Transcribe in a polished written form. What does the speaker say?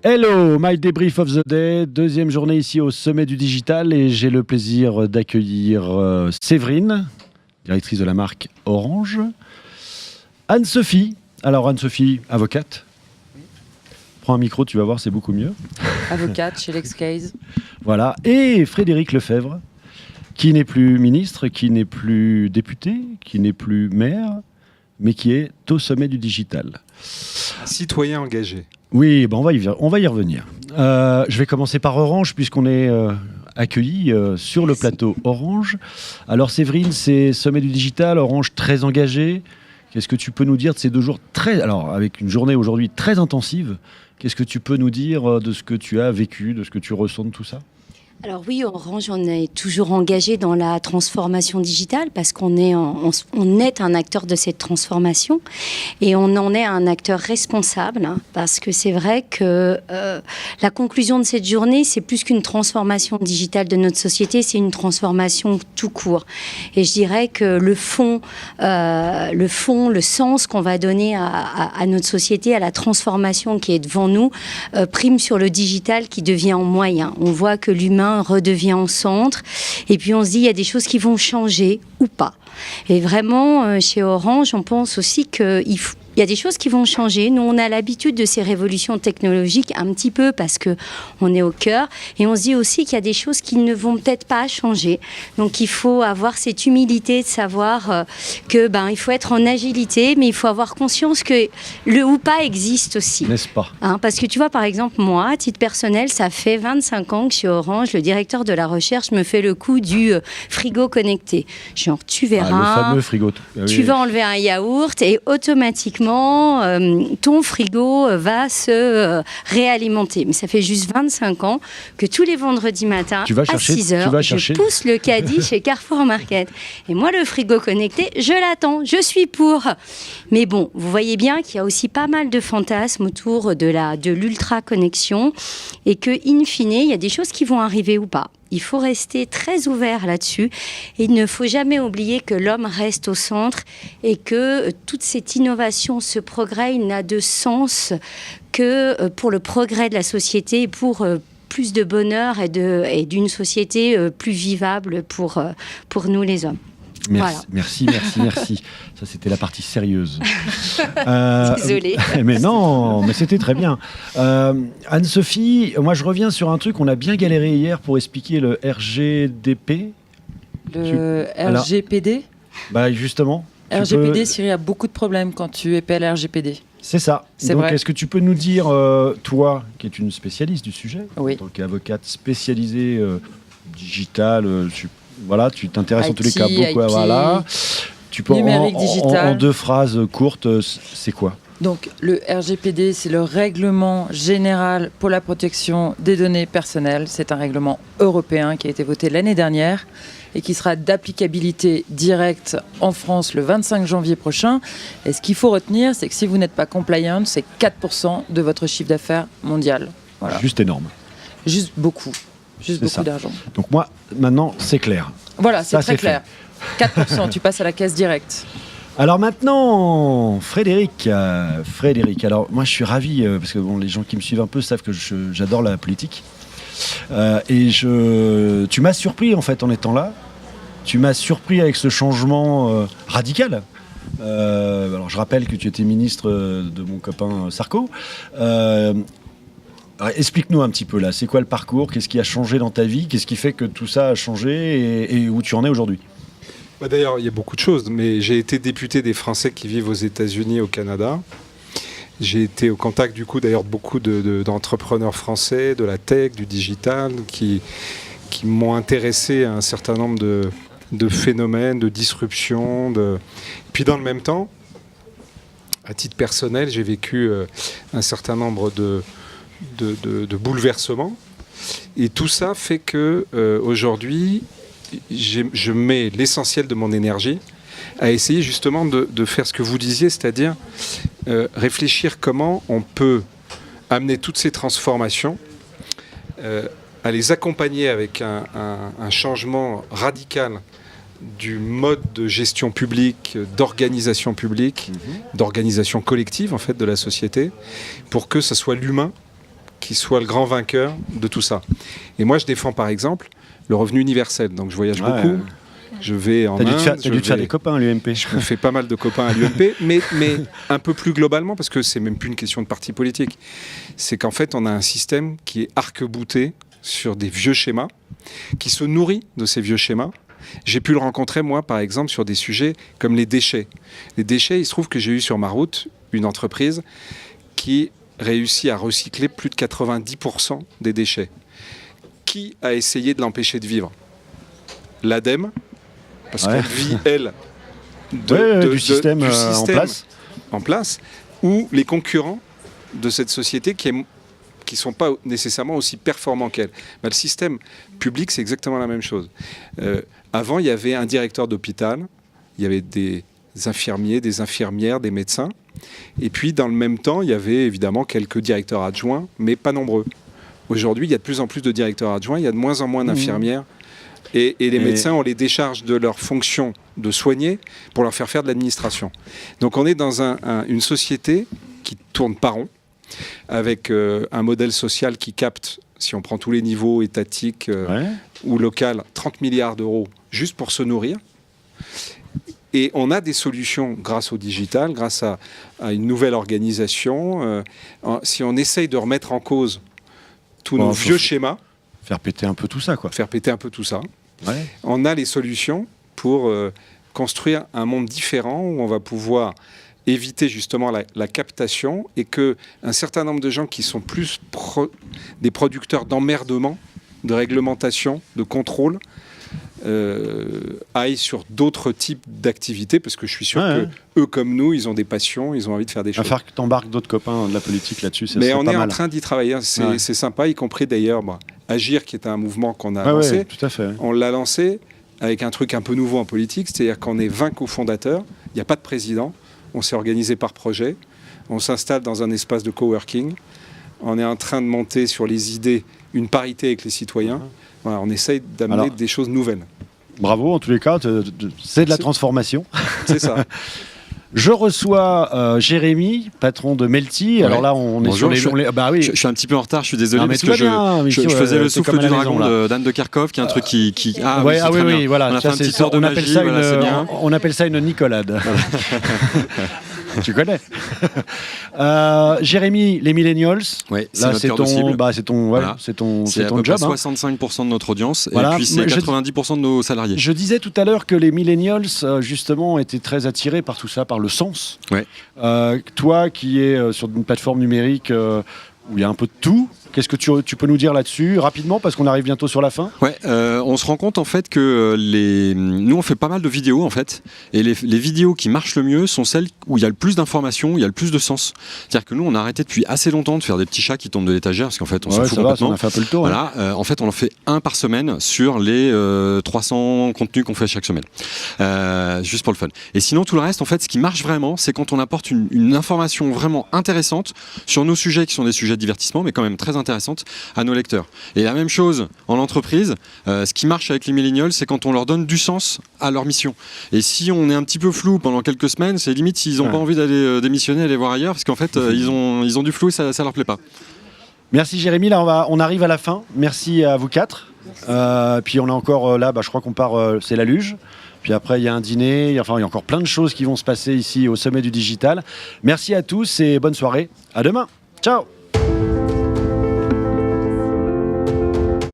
Hello, my debrief of the day, deuxième journée ici au sommet du digital et j'ai le plaisir d'accueillir Séverine, directrice de la marque Orange, Anne-Sophie, alors Anne-Sophie, avocate, prends un micro, tu vas voir, c'est beaucoup mieux. Avocate chez LexCase. Voilà, et Frédéric Lefebvre, qui n'est plus ministre, qui n'est plus député, qui n'est plus maire, mais qui est au sommet du digital. Un citoyen engagé. Oui, ben on va y revenir. Je vais commencer par Orange, puisqu'on est accueillis sur le plateau Orange. Alors Séverine, c'est sommet du digital, Orange très engagé. Qu'est-ce que tu peux nous dire de ces 2 jours alors avec une journée aujourd'hui très intensive, qu'est-ce que tu peux nous dire de ce que tu as vécu, de ce que tu ressens de tout ça ? Alors oui, Orange, on est toujours engagé dans la transformation digitale parce qu'on est, on est un acteur de cette transformation et on en est un acteur responsable parce que c'est vrai que la conclusion de cette journée, c'est plus qu'une transformation digitale de notre société, c'est une transformation tout court. Et je dirais que le fond, le sens qu'on va donner à notre société, à la transformation qui est devant nous, prime sur le digital qui devient en moyen. On voit que l'humain redevient en centre et puis on se dit il y a des choses qui vont changer ou pas. Et vraiment chez Orange on pense aussi qu'il y a des choses qui vont changer. Nous, on a l'habitude de ces révolutions technologiques un petit peu parce qu'on est au cœur. Et on se dit aussi qu'il y a des choses qui ne vont peut-être pas changer. Donc, il faut avoir cette humilité de savoir il faut être en agilité, mais il faut avoir conscience que le ou pas existe aussi. N'est-ce pas ? Parce que tu vois, par exemple, moi, à titre personnel, ça fait 25 ans que chez Orange, le directeur de la recherche me fait le coup du frigo connecté. Genre, tu verras, le fameux frigo. Tu vas enlever un yaourt et automatiquement, ton frigo va se réalimenter. Mais ça fait juste 25 ans que tous les vendredis matins, à 6 heures, je pousse le caddie chez Carrefour Market. Et moi, le frigo connecté, je l'attends, je suis pour. Mais bon, vous voyez bien qu'il y a aussi pas mal de fantasmes autour de l'ultra-connexion et que, in fine, il y a des choses qui vont arriver ou pas. Il faut rester très ouvert là-dessus et il ne faut jamais oublier que l'homme reste au centre et que toute cette innovation, ce progrès, il n'a de sens que pour le progrès de la société et pour plus de bonheur et d'une société plus vivable pour nous les hommes. Merci. Ça, c'était la partie sérieuse. Désolée. Mais non, mais c'était très bien. Anne-Sophie, moi, je reviens sur un truc. On a bien galéré hier pour expliquer le RGDP. RGPD ? Justement. RGPD, Cyril, a beaucoup de problèmes quand tu épelles RGPD. C'est ça. C'est Donc, vrai. est-ce que tu peux nous dire, toi, qui es une spécialiste du sujet, oui, en tant qu'avocate spécialisée digitale, voilà, tu t'intéresses en tous les cas beaucoup à voilà. Tu peux en 2 phrases courtes, c'est quoi ? Donc le RGPD, c'est le règlement général pour la protection des données personnelles. C'est un règlement européen qui a été voté l'année dernière et qui sera d'applicabilité directe en France le 25 janvier prochain. Et ce qu'il faut retenir, c'est que si vous n'êtes pas compliant, c'est 4% de votre chiffre d'affaires mondial. Voilà. Juste énorme. Juste beaucoup. Juste beaucoup d'argent. Donc moi, maintenant, c'est clair. Voilà, c'est très clair. 4%, tu passes à la caisse directe. Alors maintenant, Frédéric, alors moi je suis ravi, parce que les gens qui me suivent un peu savent que j'adore la politique. Tu m'as surpris en fait en étant là. Tu m'as surpris avec ce changement radical. Alors je rappelle que tu étais ministre de mon copain Sarko. Alors, explique-nous un petit peu là, c'est quoi le parcours ? Qu'est-ce qui a changé dans ta vie ? Qu'est-ce qui fait que tout ça a changé et où tu en es aujourd'hui ? D'ailleurs, il y a beaucoup de choses, mais j'ai été député des Français qui vivent aux États-Unis et au Canada. J'ai été au contact du coup d'ailleurs de beaucoup d'entrepreneurs français, de la tech, du digital, qui m'ont intéressé à un certain nombre de phénomènes, de disruptions. Puis dans le même temps, à titre personnel, j'ai vécu un certain nombre de bouleversements. Et tout ça fait que aujourd'hui, je mets l'essentiel de mon énergie à essayer justement de faire ce que vous disiez, c'est-à-dire réfléchir comment on peut amener toutes ces transformations, à les accompagner avec un changement radical du mode de gestion publique, d'organisation publique, d'organisation collective en fait de la société, pour que ce soit l'humain qui soit le grand vainqueur de tout ça. Et moi, je défends par exemple le revenu universel. Donc je voyage beaucoup. Je vais en Inde. T'as dû te faire des copains à l'UMP. Je me fais pas mal de copains à l'UMP, mais un peu plus globalement, parce que c'est même plus une question de parti politique. C'est qu'en fait, on a un système qui est arc-bouté sur des vieux schémas, qui se nourrit de ces vieux schémas. J'ai pu le rencontrer, moi, par exemple, sur des sujets comme les déchets. Les déchets, il se trouve que j'ai eu sur ma route une entreprise qui réussit à recycler plus de 90% des déchets. Qui a essayé de l'empêcher de vivre ? L'ADEME, parce qu'on vit, elle, du système en place, ou les concurrents de cette société qui ne sont pas nécessairement aussi performants qu'elle. Le système public, c'est exactement la même chose. Avant, il y avait un directeur d'hôpital, il y avait des infirmiers, des infirmières, des médecins, et puis dans le même temps, il y avait évidemment quelques directeurs adjoints, mais pas nombreux. Aujourd'hui, il y a de plus en plus de directeurs adjoints, il y a de moins en moins d'infirmières, et les médecins, on les décharge de leur fonction de soigner pour leur faire de l'administration. Donc on est dans une société qui tourne pas rond, avec un modèle social qui capte, si on prend tous les niveaux étatiques ou local, 30 milliards d'euros juste pour se nourrir. Et on a des solutions grâce au digital, grâce à une nouvelle organisation. Si on essaye de remettre en cause tous nos vieux schémas, faire péter un peu tout ça, quoi. Faire péter un peu tout ça. On a les solutions pour construire un monde différent où on va pouvoir éviter justement la captation et qu'un certain nombre de gens qui sont plus des producteurs d'emmerdement, de réglementation, de contrôle, aillent sur d'autres types d'activités, parce que je suis sûr que eux comme nous, ils ont des passions, ils ont envie de faire des choses. Il va falloir que tu embarques d'autres copains de la politique là-dessus. Mais on est en train d'y travailler, c'est sympa, y compris d'ailleurs Agir, qui est un mouvement qu'on a lancé. Tout à fait. On l'a lancé avec un truc un peu nouveau en politique, c'est-à-dire qu'on est 20 cofondateurs, il n'y a pas de président, on s'est organisé par projet, on s'installe dans un espace de coworking, on est en train de monter sur les idées une parité avec les citoyens. Voilà, on essaye d'amener des choses nouvelles. Bravo, en tous les cas, c'est de la transformation. C'est ça. Je reçois Jérémy, patron de Melty. Alors là, on est sur les... Bah oui. Je suis un petit peu en retard, je suis désolé, parce que je faisais le souffle du dragon d'Anne de Kerkhove, qui est un truc qui... oui, voilà. On a fait un petit tour de magie, c'est bien. On appelle ça une Nicolade. Tu connais. Jérémy, les millennials. Oui, c'est notre c'est ton job. C'est 65% de notre audience, et puis c'est 90% de nos salariés. Je disais tout à l'heure que les millennials, justement, étaient très attirés par tout ça, par le sens. Ouais. Toi, qui es sur une plateforme numérique où il y a un peu de tout, qu'est-ce que tu peux nous dire là-dessus, rapidement, parce qu'on arrive bientôt sur la fin? On se rend compte en fait que nous on fait pas mal de vidéos en fait, et les vidéos qui marchent le mieux sont celles où il y a le plus d'informations, où il y a le plus de sens. C'est-à-dire que nous on a arrêté depuis assez longtemps de faire des petits chats qui tombent de l'étagère, parce qu'en fait on s'en fout complètement. On a fait un peu le tour. Voilà, en fait on en fait un par semaine sur les 300 contenus qu'on fait chaque semaine, juste pour le fun. Et sinon tout le reste en fait, ce qui marche vraiment, c'est quand on apporte une information vraiment intéressante sur nos sujets qui sont des sujets de divertissement, mais quand même très intéressantes à nos lecteurs. Et la même chose en entreprise, ce qui marche avec les millennials, c'est quand on leur donne du sens à leur mission. Et si on est un petit peu flou pendant quelques semaines, c'est limite s'ils n'ont pas envie d'aller démissionner, aller voir ailleurs, parce qu'en fait ils ont du flou et ça leur plaît pas. Merci Jérémy, là on arrive à la fin. Merci à vous quatre. Puis on a encore là, je crois qu'on part, c'est la luge. Puis après il y a un dîner, il y a encore plein de choses qui vont se passer ici au sommet du digital. Merci à tous et bonne soirée. À demain. Ciao.